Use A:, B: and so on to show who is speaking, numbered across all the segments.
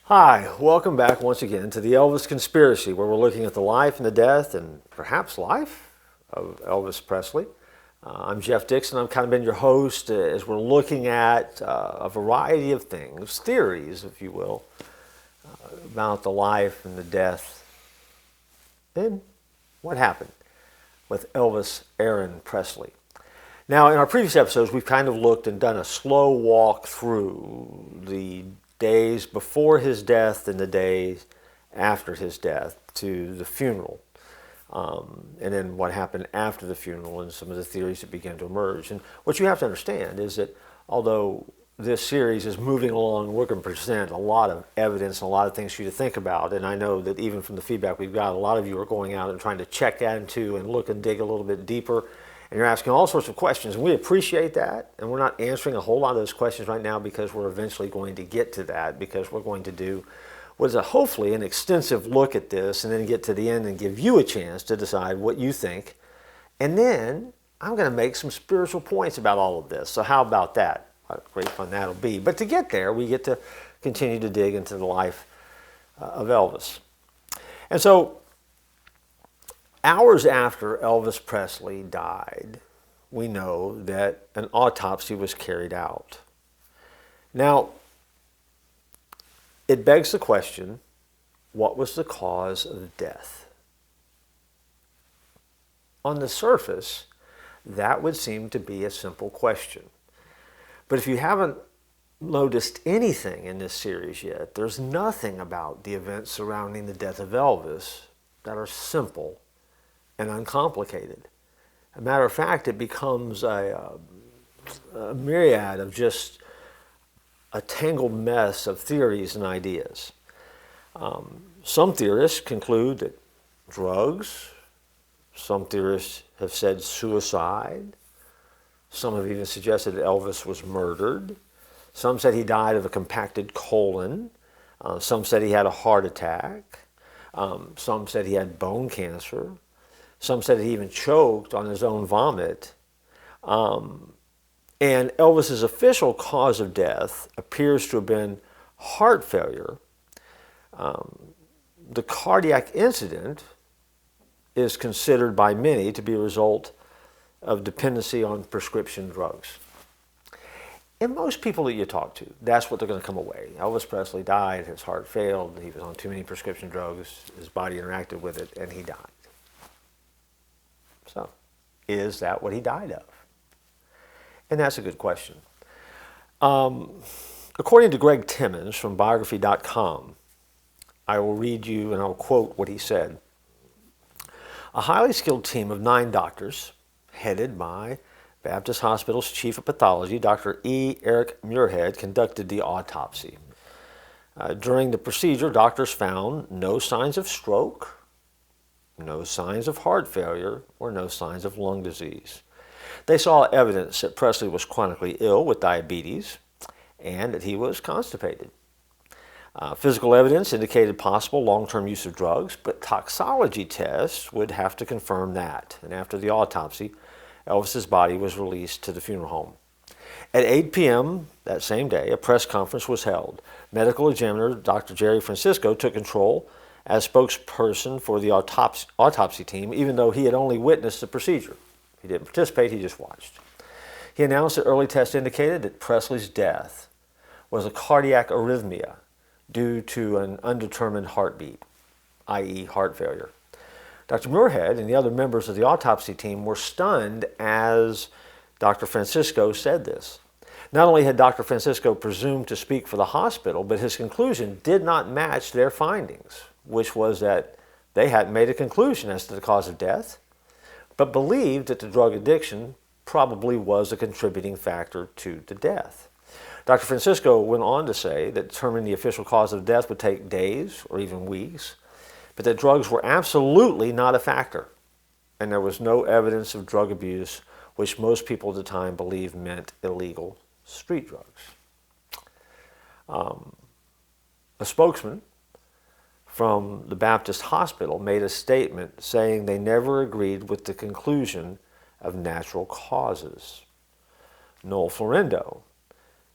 A: Hi, welcome back once again to the Elvis Conspiracy, where we're looking at the life and the death and perhaps life of Elvis Presley. I'm Jeff Dixon. I've kind of been your host as we're looking at a variety of things, theories, if you will, about the life and the death and what happened with Elvis Aaron Presley. Now, in our previous episodes, we've kind of looked and done a slow walk through the days before his death and the days after his death to the funeral. And then what happened after the funeral and some of the theories that began to emerge. And what you have to understand is that although this series is moving along, we're going to present a lot of evidence and a lot of things for you to think about. And I know that even from the feedback we've got, a lot of you are going out and trying to check into and look and dig a little bit deeper. And you're asking all sorts of questions, and we appreciate that. And we're not answering a whole lot of those questions right now because we're eventually going to get to that, because we're going to do what is hopefully an extensive look at this and then get to the end and give you a chance to decide what you think. And then I'm going to make some spiritual points about all of this. So how about that? What great fun that'll be. But to get there, we get to continue to dig into the life of Elvis. And so hours after Elvis Presley died, we know that an autopsy was carried out. Now, it begs the question, what was the cause of death? On the surface, that would seem to be a simple question. But if you haven't noticed anything in this series yet, there's nothing about the events surrounding the death of Elvis that are simple and uncomplicated. As a matter of fact, it becomes a myriad of just a tangled mess of theories and ideas. Some theorists conclude that drugs. Some theorists have said suicide. Some have even suggested that Elvis was murdered. Some said he died of a compacted colon. Some said he had a heart attack. Some said he had bone cancer. Some said he even choked on his own vomit. And Elvis's official cause of death appears to have been heart failure. The cardiac incident is considered by many to be a result of dependency on prescription drugs. And most people that you talk to, that's what they're going to come away. Elvis Presley died, his heart failed, he was on too many prescription drugs, his body interacted with it, and he died. So, is that what he died of? And that's a good question. According to Greg Timmons from biography.com, I will read you and I'll quote what he said. A highly skilled team of 9 doctors, headed by Baptist Hospital's chief of pathology, Dr. E. Eric Muirhead, conducted the autopsy. During the procedure, doctors found no signs of stroke, no signs of heart failure, or no signs of lung disease. They saw evidence that Presley was chronically ill with diabetes and that he was constipated. Physical evidence indicated possible long-term use of drugs, but toxology tests would have to confirm that. And after the autopsy, Elvis's body was released to the funeral home. At 8 p.m. that same day, a press conference was held. Medical examiner Dr. Jerry Francisco took control as spokesperson for the autopsy team, even though he had only witnessed the procedure. He didn't participate, he just watched. He announced that early tests indicated that Presley's death was a cardiac arrhythmia due to an undetermined heartbeat, i.e. heart failure. Dr. Muirhead and the other members of the autopsy team were stunned as Dr. Francisco said this. Not only had Dr. Francisco presumed to speak for the hospital, but his conclusion did not match their findings, which was that they hadn't made a conclusion as to the cause of death, but believed that the drug addiction probably was a contributing factor to the death. Dr. Francisco went on to say that determining the official cause of death would take days or even weeks, but that drugs were absolutely not a factor, and there was no evidence of drug abuse, which most people at the time believed meant illegal street drugs. A spokesman from the Baptist Hospital made a statement saying they never agreed with the conclusion of natural causes. Noel Florendo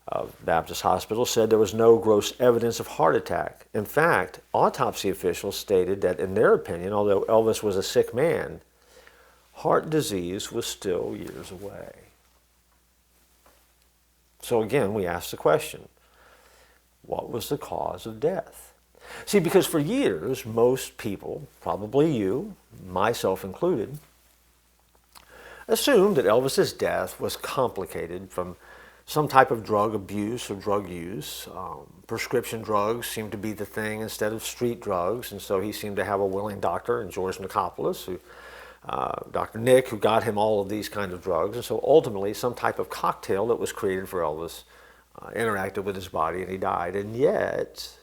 A: of Baptist Hospital said there was no gross evidence of heart attack. In fact, autopsy officials stated that in their opinion, although Elvis was a sick man, heart disease was still years away. So again, we ask the question, what was the cause of death? See, because for years, most people, probably you, myself included, assumed that Elvis's death was complicated from some type of drug abuse or drug use. Prescription drugs seemed to be the thing instead of street drugs, and so he seemed to have a willing doctor in George Nicopolis, Dr. Nick, who got him all of these kind of drugs. And so ultimately, some type of cocktail that was created for Elvis interacted with his body and he died. And yet,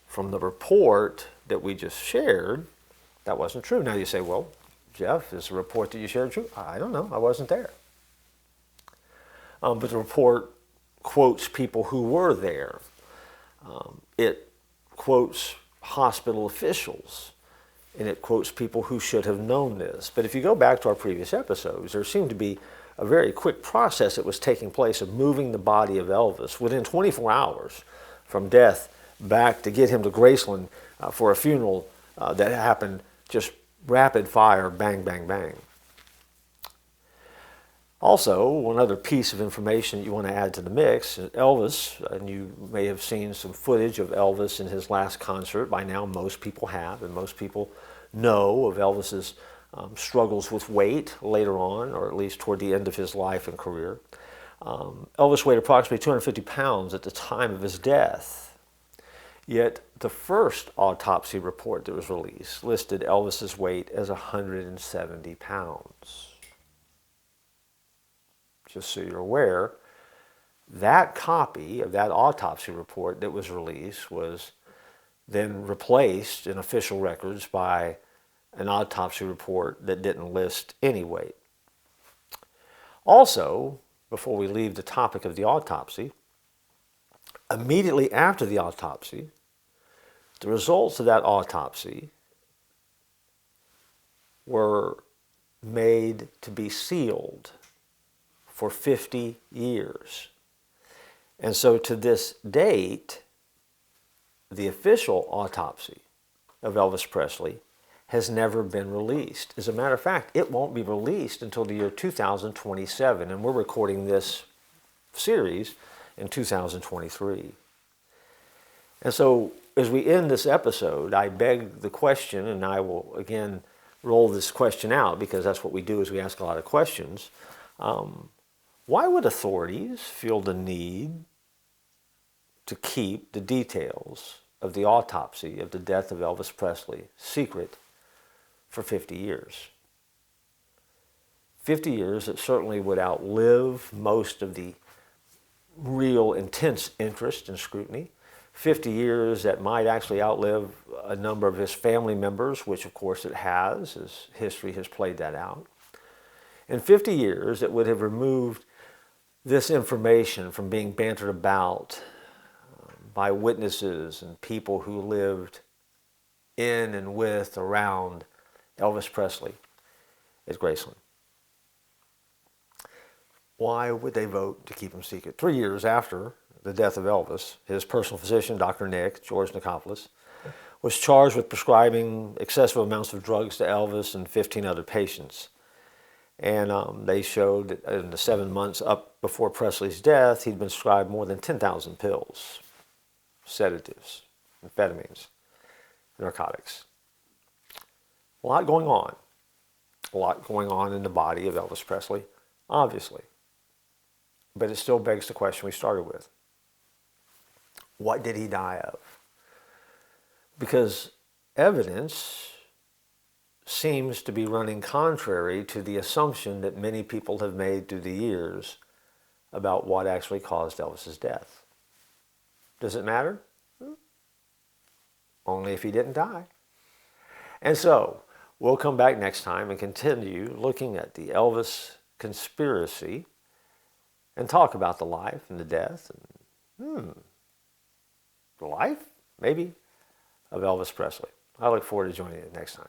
A: from the report that we just shared, that wasn't true. Now you say, well, Jeff, is the report that you shared true? I don't know. I wasn't there. But the report quotes people who were there. It quotes hospital officials, and it quotes people who should have known this. But if you go back to our previous episodes, there seemed to be a very quick process that was taking place of moving the body of Elvis within 24 hours from death back to get him to Graceland for a funeral that happened just rapid fire, bang, bang, bang. Also, one other piece of information that you want to add to the mix, Elvis, and you may have seen some footage of Elvis in his last concert. By now, most people have, and most people know of Elvis's struggles with weight later on, or at least toward the end of his life and career. Elvis weighed approximately 250 pounds at the time of his death. Yet the first autopsy report that was released listed Elvis's weight as 170 pounds. Just so you're aware, that copy of that autopsy report that was released was then replaced in official records by an autopsy report that didn't list any weight. Also, before we leave the topic of the autopsy, immediately after the autopsy, the results of that autopsy were made to be sealed for 50 years. And so to this date, the official autopsy of Elvis Presley has never been released. As a matter of fact, it won't be released until the year 2027, and we're recording this series in 2023. And so as we end this episode, I beg the question, and I will again roll this question out because that's what we do is we ask a lot of questions. Why would authorities feel the need to keep the details of the autopsy of the death of Elvis Presley secret for 50 years? 50 years that certainly would outlive most of the real intense interest and scrutiny. 50 years that might actually outlive a number of his family members, which of course it has, as history has played that out. And 50 years that would have removed this information from being bantered about by witnesses and people who lived in and with, around Elvis Presley at Graceland. Why would they vote to keep him secret? 3 years after the death of Elvis, his personal physician, Dr. Nick, George Nicopolis, was charged with prescribing excessive amounts of drugs to Elvis and 15 other patients. And they showed that in the 7 months up before Presley's death, he'd been prescribed more than 10,000 pills, sedatives, amphetamines, narcotics. A lot going on. A lot going on in the body of Elvis Presley, obviously. But it still begs the question we started with. What did he die of? Because evidence seems to be running contrary to the assumption that many people have made through the years about what actually caused Elvis's death. Does it matter? Only if he didn't die. And so, we'll come back next time and continue looking at the Elvis conspiracy and talk about the life and the death and the life, maybe, of Elvis Presley. I look forward to joining you next time.